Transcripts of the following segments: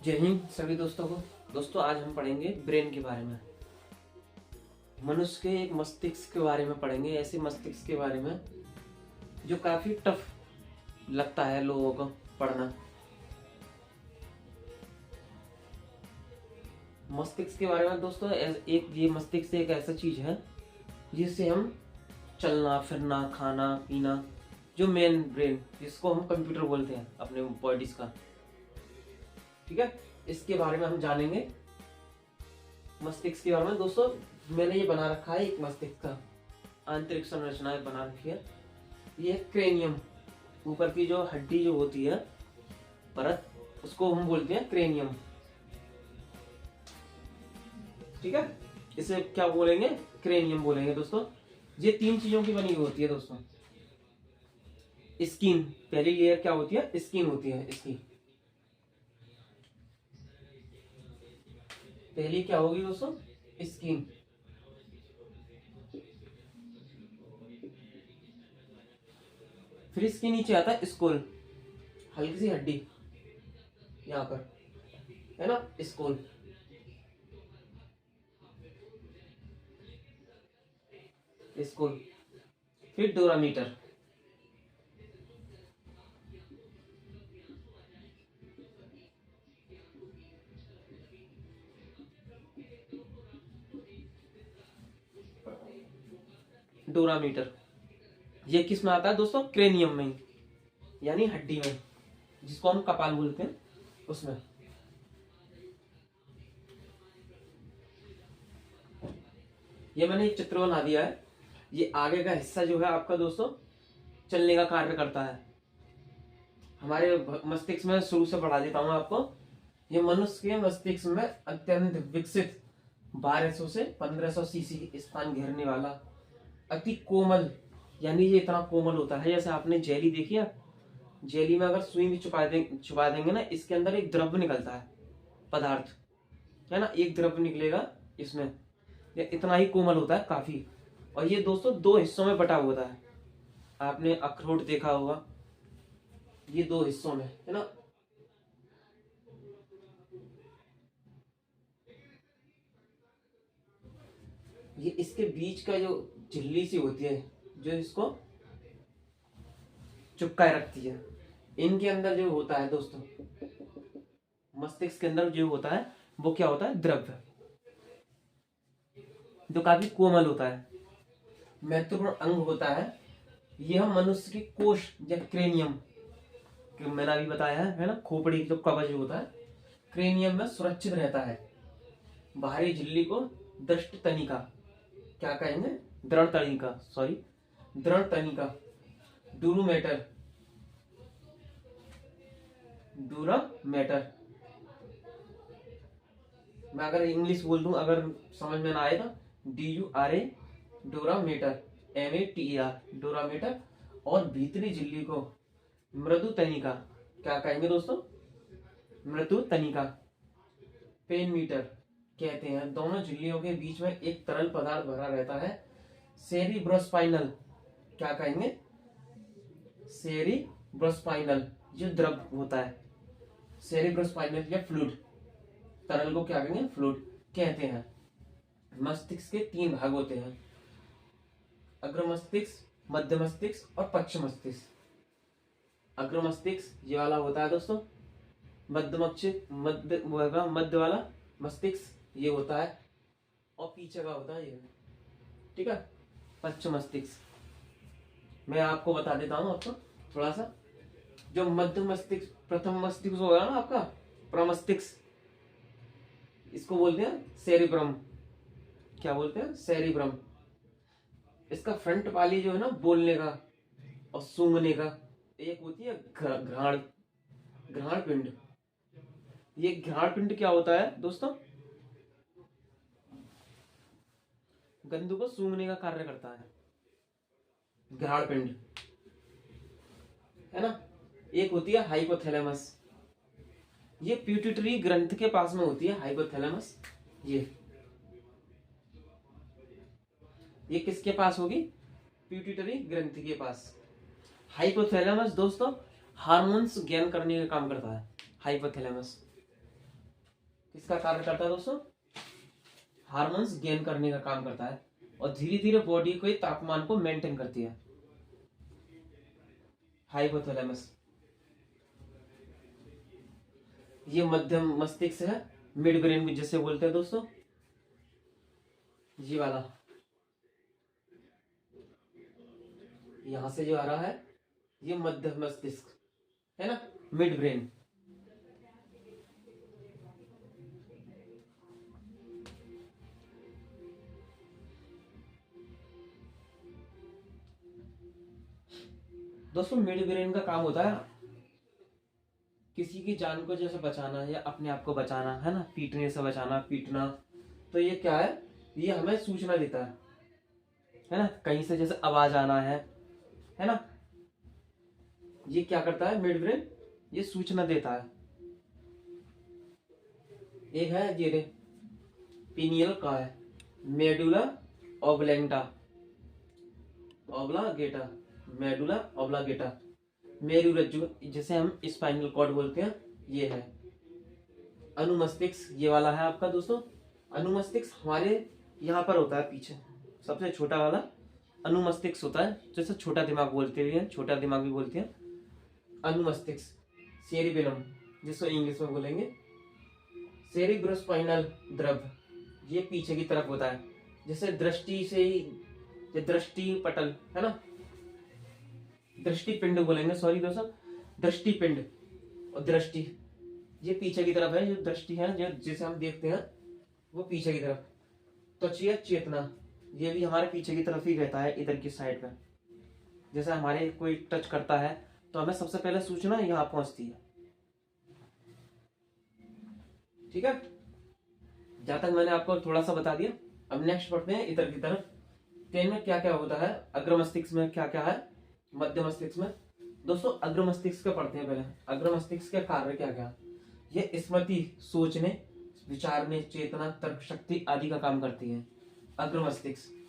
जय हिंद सभी दोस्तों को। दोस्तों आज हम पढ़ेंगे ब्रेन के बारे में। मनुष्य के एक मस्तिष्क के बारे में पढ़ेंगे, ऐसे मस्तिष्क के बारे में जो काफी टफ लगता है लोगों को पढ़ना। मस्तिष्क के बारे में दोस्तों ये मस्तिष्क एक ऐसा चीज है जिससे हम चलना फिरना खाना पीना, जो मेन ब्रेन जिसको हम कंप्यूटर बोलते हैं अपने बॉडीज का, ठीक है, इसके बारे में हम जानेंगे। मस्तिष्क के बारे में दोस्तों मैंने ये बना रखा है, एक मस्तिष्क का आंतरिक संरचना बना रखी है। ये क्रेनियम, ऊपर की जो हड्डी जो होती है परत, उसको हम बोलते हैं क्रेनियम, ठीक है। इसे क्या बोलेंगे? क्रेनियम बोलेंगे दोस्तों। ये 3 चीजों की बनी हुई होती है दोस्तों। स्किन, पहली लेयर क्या होती है? स्किन होती है। इसकी पहली क्या होगी दोस्तों? स्किन। फिर इसके नीचे आता है स्कूल, हल्की सी हड्डी यहाँ पर है ना, स्कूल। स्कूल फिर डोरामीटर, डोरामीटर ये किस में आता है दोस्तों? क्रेनियम में, यानी हड्डी में, जिसको हम कपाल बोलते हैं, उसमें। ये मैंने एक चित्र बना दिया है। ये आगे का हिस्सा जो है आपका दोस्तों चलने का कार्य करता है। हमारे मस्तिष्क में शुरू से बढ़ा देता हूं आपको। ये मनुष्य के मस्तिष्क में अत्यंत विकसित 1200 से 1500 सीसी स्थान घेरने वाला अति कोमल, यानी ये इतना कोमल होता है जैसे आपने जेली देखी है। जेली में अगर सुई भी छुपा देंगे ना, इसके अंदर एक द्रव्य निकलता है, पदार्थ है ना, एक द्रव्य निकलेगा इसमें। ये इतना ही कोमल होता है काफी। और ये दोस्तों 2 हिस्सों में बटा होता है। आपने अखरोट देखा होगा, ये 2 हिस्सों में है ना। ये इसके बीच का जो झिल्ली सी होती है जो इसको चिपकाए रखती है, इनके अंदर जो होता है दोस्तों, मस्तिष्क के अंदर जो होता है वो क्या होता है? द्रव्य, जो काफी कोमल होता है, महत्वपूर्ण अंग होता है। यह मनुष्य की कोश या क्रेनियम, मैंने अभी बताया है ना, खोपड़ी जो कवच होता है, क्रेनियम में सुरक्षित रहता है। बाहरी झिल्ली को दृष्ट तनिका, क्या कहेंगे? दृढ़ तनिका, सॉरी, दृढ़ तनिका, डूरोमेटर, डूरामेटर। मैं अगर इंग्लिश बोल दूं, अगर समझ में ना आए तो DURA, डोरामीटर, MATER, डोरामीटर। और भीतरी झिल्ली को मृदु तनिका, क्या कहेंगे दोस्तों? मृदु तनिका, पेन मीटर कहते हैं। दोनों झिल्लियों के बीच में एक तरल पदार्थ भरा रहता है, सेरिब्रोस्पाइनल, क्या कहेंगे? सेरिब्रोस्पाइनल, जो द्रव होता है, सेरिब्रोस्पाइनल या फ्लूइड, तरल को क्या कहेंगे? फ्लूइड कहते हैं। मस्तिष्क के 3 भाग होते हैं, अग्र मस्तिष्क, मध्य मस्तिष्क और पश्च मस्तिष्क। अग्र मस्तिष्क ये वाला होता है दोस्तों, मध्य वाला मस्तिष्क ये होता है, और पीछे का होता है ये, ठीक है, पश्च मस्तिष्क। मैं आपको बता देता हूं आपको थोड़ा सा। जो मध्य मस्तिष्क, प्रथम मस्तिष्क होगा ना आपका, प्रमस्तिष्क, इसको बोलते हैं सेरिब्रम। क्या बोलते हैं? सेरिब्रम। इसका फ्रंट वाली जो है ना, बोलने का और सूंघने का, एक होती है घ्राण, घ्राण पिंड। ये घ्राण पिंड क्या होता है दोस्तों? गंध को सूंघने का कार्य करता है, घ्राण पिंड, है ना। एक होती है हाइपोथैलेमस, ये प्यूटिटरी ग्रंथ के पास में होती है, हाइपोथैलेमस। ये किसके पास होगी? प्यूटिटरी ग्रंथि के पास। हाइपोथैलेमस दोस्तों हार्मोन्स ज्ञान करने का काम करता है, हाइपोथैलेमस। किसका कार्य करता है दोस्तों? हार्मोन्स गेन करने का काम करता है और धीरे धीरे बॉडी के तापमान को मेंटेन करती है। हाइपोथैलेमस, ये मध्यम मस्तिष्क है, मिड ब्रेन भी जिसे बोलते हैं दोस्तों, ये वाला यहां से जो आ रहा है ये मध्य मस्तिष्क है ना, मिड ब्रेन। दोस्तों मिड ब्रेन का काम होता है किसी की जान को जैसे बचाना या अपने आप को बचाना है ना, पीटने से बचाना, पीटना। तो ये क्या है, ये हमें सूचना देता है ना, कहीं से जैसे आवाज आना है ना, ये क्या करता है मिड ब्रेन, ये सूचना देता है। एक है ये पिनियल का है, मेडुला ओब्लेंटा ओब्लागेटा, मेडुला ओब्लागेटा, मेरु रज्जु जिसे हम स्पाइनल कॉर्ड बोलते हैं, ये है। अनुमस्तिष्क ये वाला है आपका दोस्तों। अनुमस्तिष्क हमारे यहाँ पर होता है पीछे, सबसे छोटा वाला अनुमस्तिष्क होता है, जैसे छोटा दिमाग बोलते हैं, छोटा दिमाग भी बोलते हैं। अनुमस्तिष्क, सेरिबेलम जिसको इंग्लिश में बोलेंगे, सेरिब्रोस्पाइनल द्रव, ये पीछे की तरफ होता है, जैसे दृष्टि से ही, ये दृष्टि पटल है ना, दृष्टि पिंड बोलेंगे, सॉरी दोस्तों, दृष्टि पिंड और दृष्टि ये पीछे की तरफ है, जो दृष्टि है जो जिसे हम देखते हैं वो पीछे की तरफ। त्वचीय चेतना, ये भी हमारे पीछे की तरफ ही रहता है, इधर की साइड में। जैसे हमारे कोई टच करता है तो हमें सबसे पहले सूचना यहाँ पहुंचती है, ठीक है। जहां तक मैंने आपको थोड़ा सा बता दिया, अब नेक्स्ट पढ़ते हैं इधर की तरफ। तो इनमें क्या क्या होता है, अग्र मस्तिष्क में क्या क्या है, मध्य मस्तिष्क में। दोस्तों अग्र मस्तिष्क का पढ़ते हैं पहले। अग्र मस्तिष्क के कार्य क्या क्या, ये स्मृति, सोचने, विचारने, चेतना, तर्क शक्ति आदि का काम करती है अग्र मस्तिष्क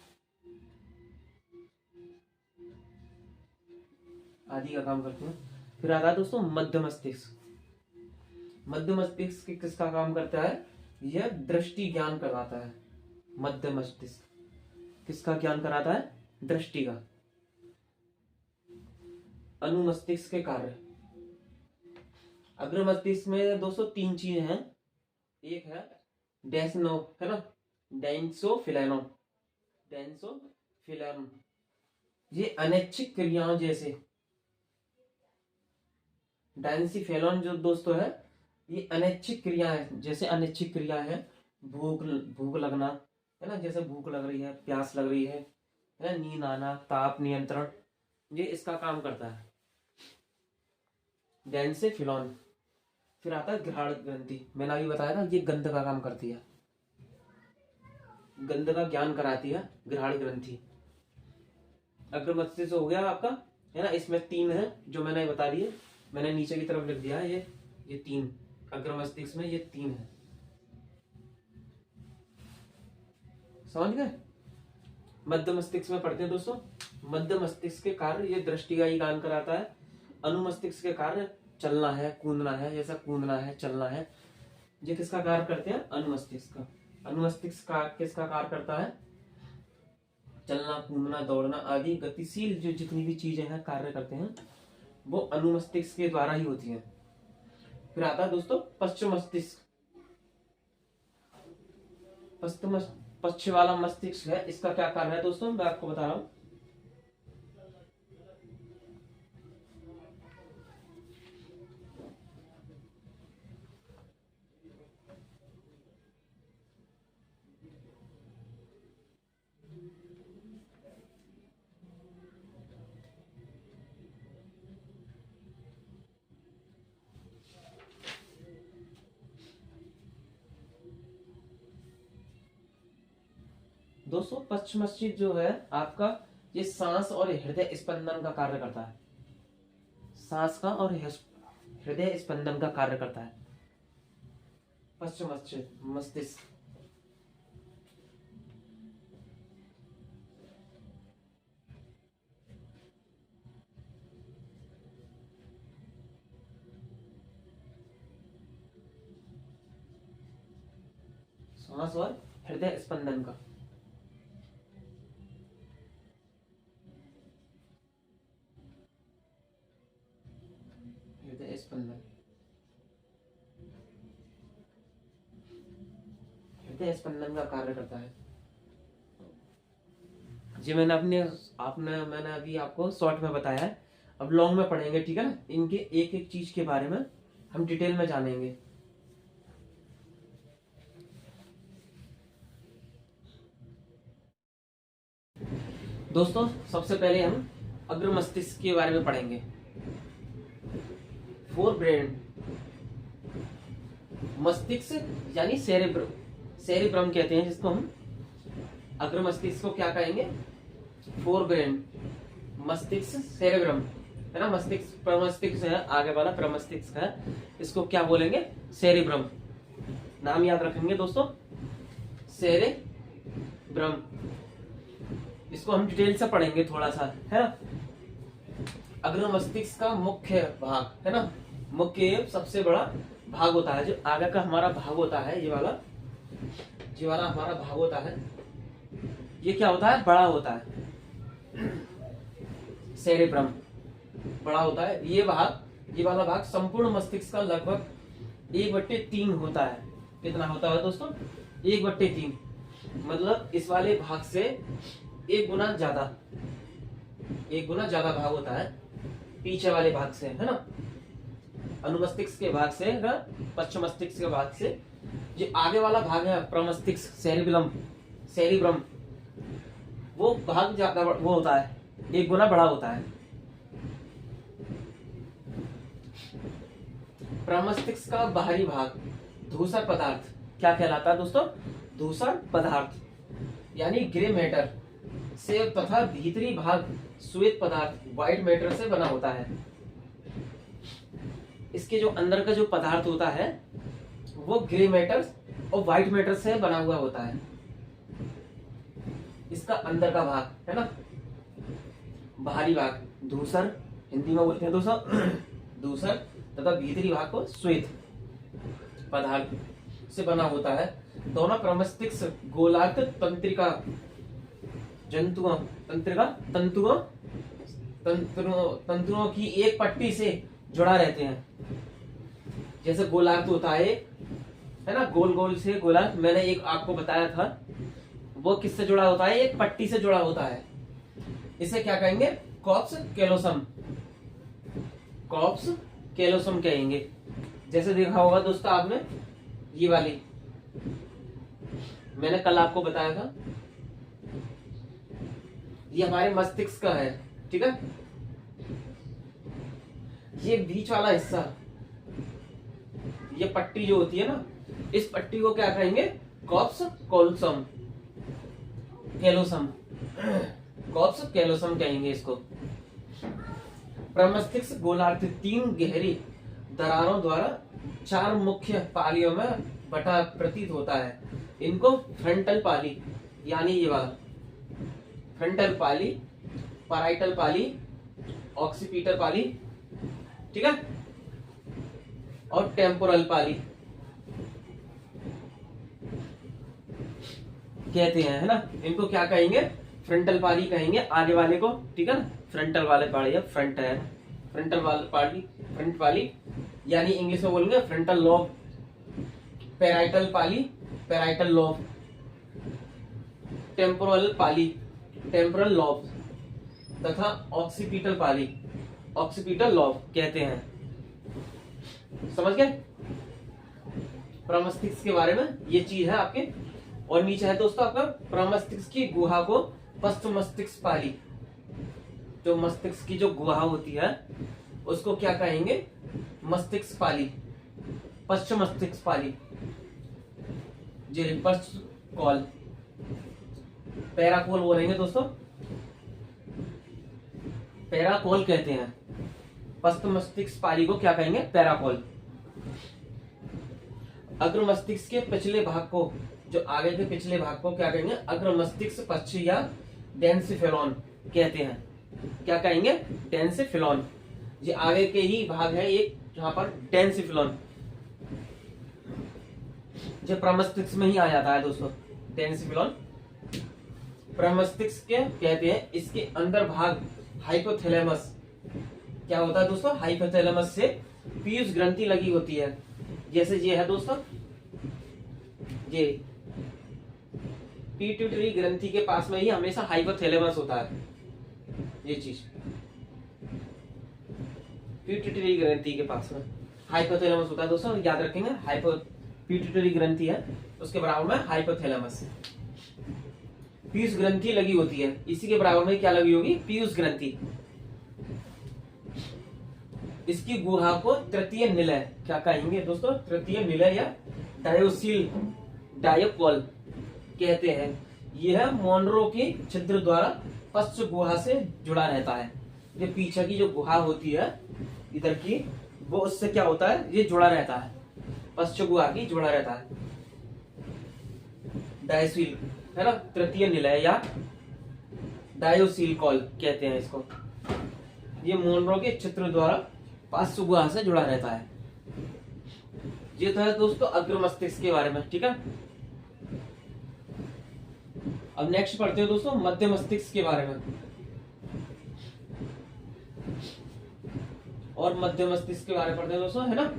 आदि का काम करती है। फिर आता है दोस्तों मध्य मस्तिष्क। मध्य मस्तिष्क किसका काम करता है, यह दृष्टि ज्ञान कराता है। मध्य मस्तिष्क किसका ज्ञान कराता है, दृष्टि का। अनुमस्तिष्क के कार्य, अग्र मस्तिष्क में दोस्तों तीन चीजें हैं। एक है डेस्नो है ना, डेंसोफिलेनो, डेंसोफिलेनो, ये अनैच्छिक क्रियाओं जैसे, डेंसिफेलोन जो दोस्तों है ये अनैच्छिक क्रिया है, जैसे अनैच्छिक क्रिया है भूख भूख लगना है ना, जैसे भूख लग रही है, प्यास लग रही है ना, नींद आना, ताप नियंत्रण, ये इसका काम करता है डेंसिफिलोन। फिर आता है घ्राण ग्रंथि, मैंने अभी बताया था ये गंध का काम करती है, गंध का ज्ञान कराती है घ्राण ग्रंथि। अग्र मस्तिष्क हो गया आपका है ना, इसमें तीन है जो मैंने बता दिए, मैंने नीचे की तरफ लिख दिया है, ये तीन अग्र मस्तिष्क में, ये तीन है, समझ गए। मध्य मस्तिष्क में पढ़ते हैं दोस्तों। मध्य मस्तिष्क के कार्य, ये दृष्टि का ही काम कराता है। अनुमस्तिष्क के कार्य चलना है, कूदना है, जैसा कूदना है, चलना है, ये किसका कार्य करते हैं, अनुमस्तिष्क का। अनुमस्तिष्क का किसका कार्य करता है, चलना, कूदना, दौड़ना आदि गतिशील जो जितनी भी चीजें हैं कार्य करते हैं वो अनुमस्तिष्क के द्वारा ही होती है। फिर आता है दोस्तों पश्चिम मस्तिष्क। पश्चिम वाला मस्तिष्क है, इसका क्या कार्य है दोस्तों, मैं आपको बता रहा हूं। दोस्तों पश्चिम मस्तिष्क जो है आपका, ये सांस और हृदय स्पंदन का कार्य करता है, सांस का और हृदय स्पंदन का कार्य करता है पश्चिम मस्तिष्क। सांस और हृदय स्पंदन का। हृदय स्पंदन, हृदय स्पंदन का कार्य करता है। जी मैंने अभी आपको शॉर्ट में बताया है, अब लॉन्ग में पढ़ेंगे, ठीक है ना। इनके एक एक चीज के बारे में हम डिटेल में जानेंगे। दोस्तों सबसे पहले हम अग्र मस्तिष्क के बारे में पढ़ेंगे। फोर ब्रेन, मस्तिष्क यानी सेरेब्रम कहते हैं जिसको हम। अग्र मस्तिष्क को क्या कहेंगे? फोर ब्रेन, मस्तिष्क सेरेब्रम, है ना। मस्तिष्क प्रमस्तिष्क है, आगे वाला प्रमस्तिष्क है, इसको क्या बोलेंगे? सेरेब्रम। नाम याद रखेंगे दोस्तों, सेरेब्रम। इसको हम डिटेल से पढ़ेंगे थोड़ा सा, है ना। अग्र मस्तिष्क का मुख्य भाग, है ना, मुख्य सबसे बड़ा भाग होता है, जो आगे का हमारा भाग होता है, ये वाला हमारा भाग होता है, ये क्या होता है? बड़ा होता है। सेरेब्रम बड़ा होता है। ये वाला भाग संपूर्ण मस्तिष्क का लगभग 1/3 होता है। कितना होता है दोस्तों? 1/3। मतलब इस वाले भाग से 1 गुना ज्यादा भाग होता है पीछे वाले भाग से, है ना। अनुमस्तिष्क के भाग से, पश्च मस्तिष्क के भाग से। जो आगे वाला भाग है प्रमस्तिष्क, सेरिब्रम, वो भाग ज्यादा वो होता है, 1 गुना बड़ा होता है। प्रमस्तिष्क का बाहरी भाग धूसर पदार्थ क्या कहलाता है दोस्तों? धूसर पदार्थ यानी ग्रे मैटर से, तथा भीतरी भाग श्वेत पदार्थ व्हाइट मैटर से बना होता है। इसके जो अंदर का जो पदार्थ होता है वो ग्रे मैटर और व्हाइट मैटर से बना हुआ होता है। इसका अंदर का भाग, है ना, बाहरी भाग धूसर, हिंदी में बोलते हैं दोस्तों धूसर, तथा भीतरी भाग को श्वेत पदार्थ से बना होता है। दोनों प्रमस्तिष्क गोलार्ध तंत्रिका तंतुओं की एक पट्टी से जुड़ा रहते हैं। जैसे गोलार्ध होता है ना, गोल गोल से गोलार्ध, मैंने एक आपको बताया था, वो किससे जुड़ा होता है? एक पट्टी से जुड़ा होता है। इसे क्या कहेंगे? कॉर्प्स कैलोसम कहेंगे। जैसे देखा होगा दोस्तों आपने, ये वाली मैंने कल आपको बताया था, ये हमारे मस्तिष्क का है, ठीक है। ये बीच वाला हिस्सा, ये पट्टी जो होती है ना, इस पट्टी को क्या कहेंगे? कॉर्प्स कैलोसम कहेंगे इसको। प्रमस्तिष्क गोलार्ध 3 गहरी दरारों द्वारा 4 मुख्य पालियों में बटा प्रतीत होता है। इनको फ्रंटल पाली यानी ये वाला फ्रंटल पाली, पैराइटल पाली, ऑक्सीपिटल पाली, ठीक है, और टेम्पोरल पाली कहते हैं, है ना। इनको क्या कहेंगे? फ्रंटल पाली कहेंगे आगे वाले को, ठीक है ना। फ्रंटल वाले पाली है, फ्रंटल वाले पाली, फ्रंट पाली, यानी इंग्लिश में बोलेंगे फ्रंटल लॉब। पैराइटल पाली, पैराइटल लॉब। टेम्पोरल पाली, टेम्पोरल लॉब, तथा ऑक्सीपिटल पाली, ऑक्सीपिटल लॉब कहते हैं। समझ गए प्रमस्तिष्क के बारे में? ये चीज है आपके। और नीचे है दोस्तों आपका प्रमस्तिष्क की गुहा को पश्च मस्तिष्क पाली। जो मस्तिष्क की जो गुहा होती है उसको क्या कहेंगे? मस्तिष्क पाली, पश्च मस्तिष्क पाली, पश्च कॉल, पैराकोल बोलेंगे दोस्तों, पैराकोल कहते हैं। पश्च मस्तिष्क पाली को क्या कहेंगे? पैराकोल। अग्र मस्तिष्क के पिछले भाग को, जो आगे के पिछले भाग को क्या कहेंगे? अग्र मस्तिष्क पक्ष या डेंसिफेलॉन कहते हैं। क्या कहेंगे? डेंसिफेलॉन। ये आगे के ही भाग है एक, जहां पर डेंसिफेलॉन। जो प्रमस्तिष्क में ही आ जाता है दोस्तों। डेंसिफिलॉन प्रमस्तिष्क के कहते हैं। इसके अंदर भाग हाइपोथैलेमस क्या होता है दोस्तों, हाइपोथैलेमस से पीयूष ग्रंथि लगी होती है। जैसे ये है दोस्तों, ये पिट्यूटरी ग्रंथि के पास में ही हमेशा हाइपोथैलेमस होता है। ये चीज पिट्यूटरी ग्रंथि के पास में हाइपोथैलेमस होता है दोस्तों, याद रखेंगे। पिट्यूटरी ग्रंथि है, उसके बराबर में हाइपोथैलेमस पीयूष ग्रंथि लगी होती है। इसी के बराबर में क्या लगी होगी, पीयूष ग्रंथि। इसकी गुहा को तृतीय निलय क्या कहेंगे दोस्तों, तृतीय निलय या डायोसिल डायोपॉल कहते हैं। यह मोनरो के छिद्र द्वारा पश्च गुहा से जुड़ा रहता है। ये पीछे की जो गुहा होती है इधर की, वो उससे क्या होता है, ये जुड़ा रहता है, पश्च गुहा की जुड़ा रहता है। डायोसिल है ना, तृतीय निलय या डायोसिल कॉल कहते हैं इसको। ये मोनरो के छिद्र द्वारा पश्च गुहा से जुड़ा रहता है। ये तो है दोस्तों अग्र मस्तिष्क के बारे में, ठीक है। अब नेक्स्ट पढ़ते हैं दोस्तों मध्य मस्तिष्क के बारे में। और मध्य मस्तिष्क के बारे में पढ़ते हैं दोस्तों, है ना।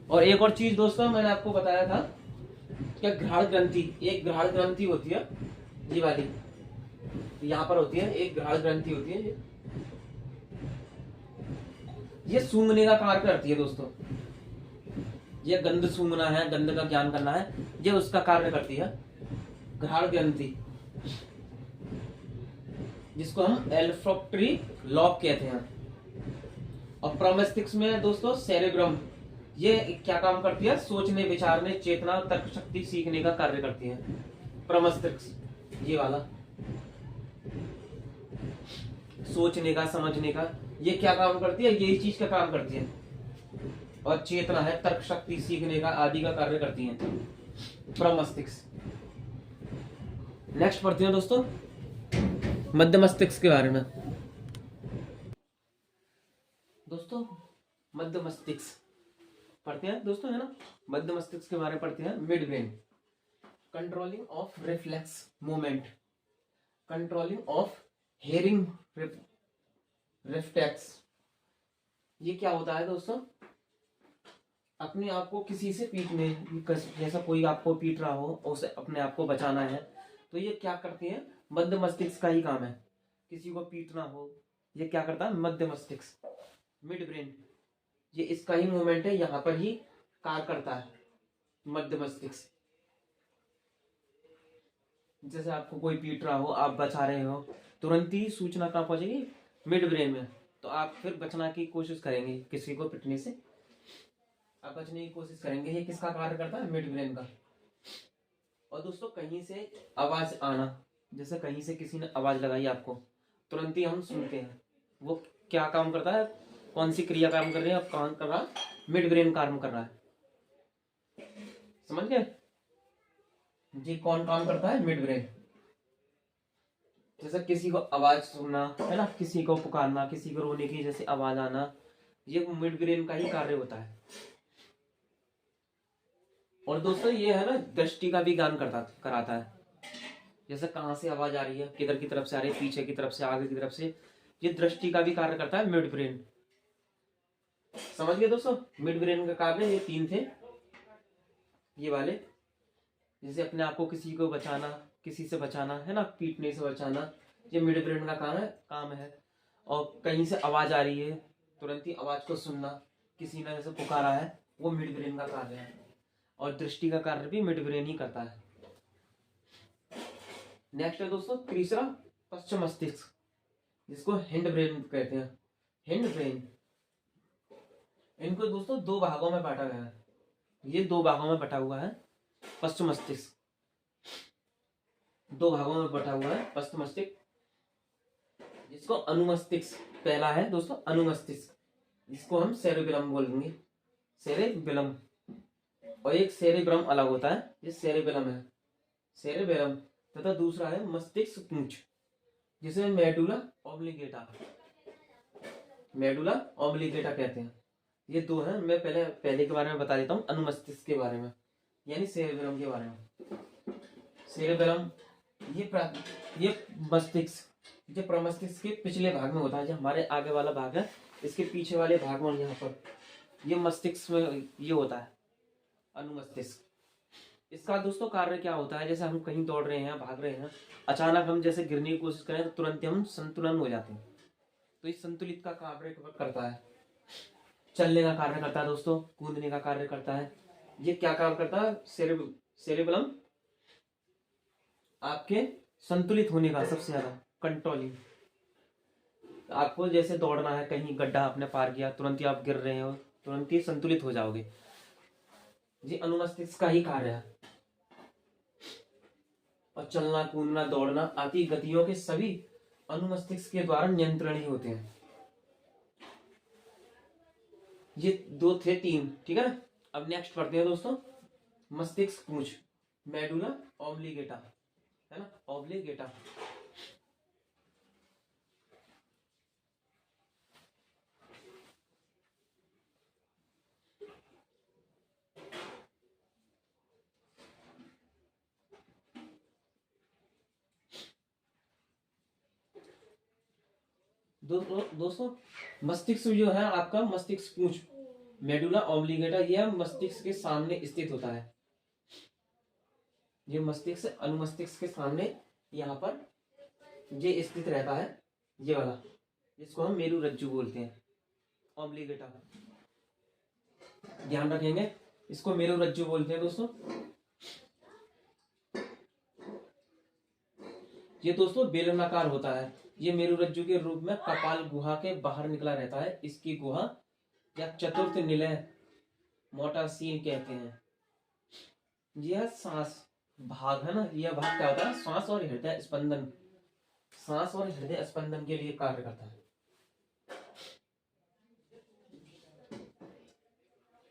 और एक और चीज दोस्तों मैंने आपको बताया था क्या, घ्राण ग्रंथि, एक घ्राण ग्रंथि होती है ये वाली, यहाँ पर होती है एक घ्राण ग्रंथि होती है। ये सूंघने का कार्य करती है दोस्तों। ये गंध सूंघना है, गंध का ज्ञान करना है, ये उसका कार्य करती है घ्राण ग्रंथि, जिसको हम एल्फोक्ट्री लॉब कहते हैं। और प्रमस्तिष्क में दोस्तों सेरेब्रम, ये क्या काम करती है, सोचने, विचारने, चेतना, तर्क शक्ति, सीखने का कार्य करती है प्रमस्तिष्क। ये वाला सोचने का, समझने का, ये क्या काम करती है, यही चीज का काम करती है। और चेतना है, तर्क शक्ति, सीखने का आदि का कार्य करती है प्रमस्तिष्क। नेक्स्ट पढ़ते हैं दोस्तों मध्य मस्तिष्क के बारे में। दोस्तों मध्य मस्तिष्क पढ़ते हैं दोस्तों, है ना। मध्य मस्तिष्क के बारे में पढ़ते हैं। Mid brain, controlling of reflex movement, controlling of hearing reflex. ये क्या होता है दोस्तों, अपने आप को किसी से पीटने, जैसा कोई आपको पीट रहा हो उसे अपने आप को बचाना है, तो ये क्या करती है, मध्य मस्तिष्क का ही काम है। किसी को पीटना हो, ये क्या करता है, मध्य मस्तिष्क, मिड ब्रेन, ये इसका ही मूवमेंट है, यहाँ पर ही कार्य करता है मध्य मस्तिष्क। जैसे आपको कोई पीट रहा हो, आप बचा रहे हो, तुरंत ही सूचना कहाँ पहुंचेगी, मिड ब्रेन में। तो आप फिर बचना की कोशिश करेंगे, किसी को पिटने से आप बचने की कोशिश करेंगे। ये किसका कार्य करता है, मिड ब्रेन का। और दोस्तों कहीं से आवाज आना, जैसे कहीं से किसी ने आवाज लगाई आपको, तुरंत ही हम सुनते हैं। वो क्या काम करता है, कौन सी क्रिया काम कर रही है, अब काम कर रहा, मिड ब्रेन काम कर रहा है, समझ गए जी। कौन काम करता है, मिड ब्रेन। जैसे किसी को आवाज सुनना है ना, किसी को पुकारना, किसी को रोने की जैसे आवाज आना, ये मिड ब्रेन का ही कार्य होता है। और दोस्तों ये है ना, दृष्टि का भी ज्ञान कराता है। जैसे कहाँ से आवाज आ रही है, किधर की तरफ से आ रही है, पीछे की तरफ से, आगे की तरफ से, ये दृष्टि का भी कार्य करता है मिड ब्रेन। समझ गए दोस्तों, मिड ब्रेन का कार्य ये तीन थे, ये वाले। जैसे अपने आप को किसी को बचाना, किसी से बचाना है ना, पीटने से बचाना, ये मिड ब्रेन का काम है। और कहीं से आवाज आ रही है, तुरंत ही आवाज को सुनना, किसी ने जैसे पुकारा है, वो मिड ब्रेन का कार्य है। और दृष्टि का कार्य भी मिड ब्रेन ही करता है। नेक्स्ट है दोस्तों तीसरा पश्चिम मस्तिष्क, जिसको हिंड ब्रेन कहते हैं। हिंड ब्रेन, इनको दोस्तों दो भागों में बांटा गया है। ये दो भागों में बटा हुआ है पश्चिम मस्तिष्क, दो भागों में बटा हुआ है पश्चिम मस्तिष्क, जिसको अनुमस्तिष्क पहला है दोस्तों, अनुमस्तिष्क, जिसको हम सेरेब्रम बोलेंगे, सेरेब्रम। और एक सेरेब्रम अलग होता है, ये सेरेब्रम है, सेरेब्रम। तथा दूसरा है मस्तिष्क पूंछ, जिसे मेडुला ऑब्लिगेटा, मेडुला ऑब्लिगेटा कहते हैं। ये दो हैं। मैं पहले के बारे में बता देता हूँ, अनुमस्तिष्क के बारे में, यानी सेरेबेलम के बारे में। सेरेबेलम ये मस्तिष्क जो प्रमस्तिष्क के पिछले भाग में होता है, जो हमारे आगे वाला भाग है, इसके पीछे वाले भाग में यहाँ पर ये मस्तिष्क में ये होता है अनुमस्तिष्क। इसका दोस्तों कार्य क्या होता है, जैसे हम कहीं दौड़ रहे हैं, भाग रहे हैं, अचानक हम जैसे गिरने की कोशिश करें तो तुरंत ही हम संतुलन हो जाते हैं, तो इस संतुलित का कार्य करता है। चलने का कार्य करता है दोस्तों, कूदने का कार्य करता है। ये क्या काम करता है, सेरेबेलम आपके संतुलित होने का, सबसे ज्यादा कंट्रोलिंग। आपको जैसे दौड़ना है, कहीं गड्ढा आपने पार किया, तुरंत ही आप गिर रहे हो, तुरंत ही संतुलित हो जाओगे। ये अनुमस्तिष्क का ही कार्य है। और चलना, कूदना, दौड़ना आदि गतियों के सभी अनुमस्तिष्क के द्वारा नियंत्रण ही होते हैं। ये दो थे तीन, ठीक है ना। अब नेक्स्ट पढ़ते हैं दोस्तों, मस्तिष्क पूंछ, मेडुला ऑब्लिगेटा, है ना, ऑब्लिगेटा। दोस्तों मस्तिष्क जो है आपका, मस्तिष्क पूंछ मेडुला ऑब्लिगेटा, यह मस्तिष्क के सामने स्थित होता है। ये मस्तिष्क अनुमस्तिष्क के सामने यहाँ पर ये स्थित रहता है, ये वाला, जिसको हम मेरु रज्जु बोलते हैं, ऑब्लिगेटा। ध्यान रखेंगे, इसको मेरु रज्जु बोलते हैं दोस्तों। ये दोस्तों बेलनाकार होता है। ये मेरुरज्जु के रूप में कपाल गुहा के बाहर निकला रहता है। इसकी गुहा या चतुर्थ निलय मोटासीन कहते हैं। यह सांस भाग है ना, यह भाग क्या होता है, सांस और हृदय स्पंदन, सांस और हृदय स्पंदन के लिए कार्य करता है।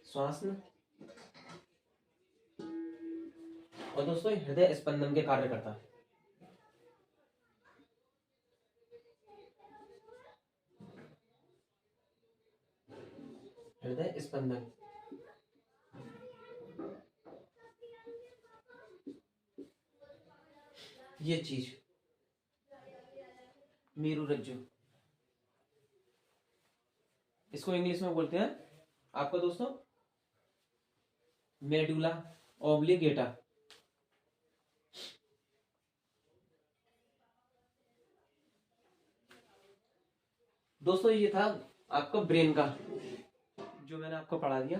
श्वास में और दोस्तों हृदय स्पंदन के कार्य करता है। हृदय स्पंदन, ये चीज मेरुरज्जु, इसको इंग्लिश में बोलते हैं आपका दोस्तों मेडुला ऑब्लिगेटा। दोस्तों ये था आपका ब्रेन का, जो मैंने आपको पढ़ा दिया,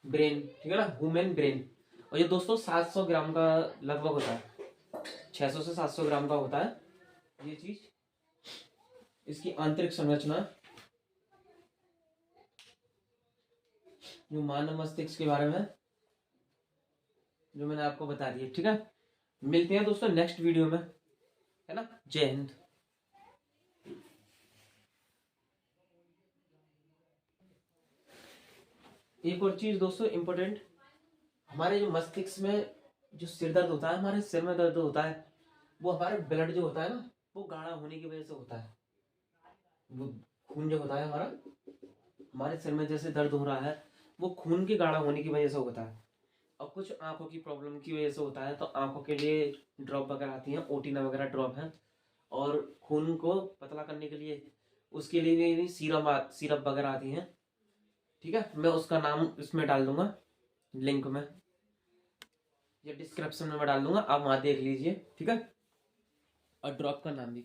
ब्रेन, ठीक है ना, ह्यूमन ब्रेन। और ये दोस्तों 700 ग्राम का लगभग होता है, 600 से 700 ग्राम का होता है ये चीज। इसकी आंतरिक संरचना जो मानव मस्तिष्क के बारे में जो मैंने आपको बता दिया, ठीक है। मिलते हैं दोस्तों नेक्स्ट वीडियो में, है ना। जय हिंद। एक और चीज दोस्तों इम्पोर्टेंट, हमारे जो मस्तिष्क में जो सिर दर्द होता है, हमारे सिर में दर्द होता है, वो हमारे ब्लड जो होता है ना, वो गाढ़ा होने की वजह से होता है। वो खून जो होता है हमारा, हमारे सिर में जैसे दर्द हो रहा है, वो खून के गाढ़ा होने की वजह से होता है। और कुछ आंखों की प्रॉब्लम की वजह से होता है, तो आंखों के लिए ड्रॉप वगैरह आती हैं, ओटिना वगैरह ड्रॉप है। और खून को पतला करने के लिए उसके लिए भी सिरप वगैरह आती हैं, ठीक है। मैं उसका नाम इसमें डाल दूंगा, लिंक में या डिस्क्रिप्शन में मैं डाल दूंगा, आप वहां देख लीजिए, ठीक है। और ड्रॉप का नाम भी।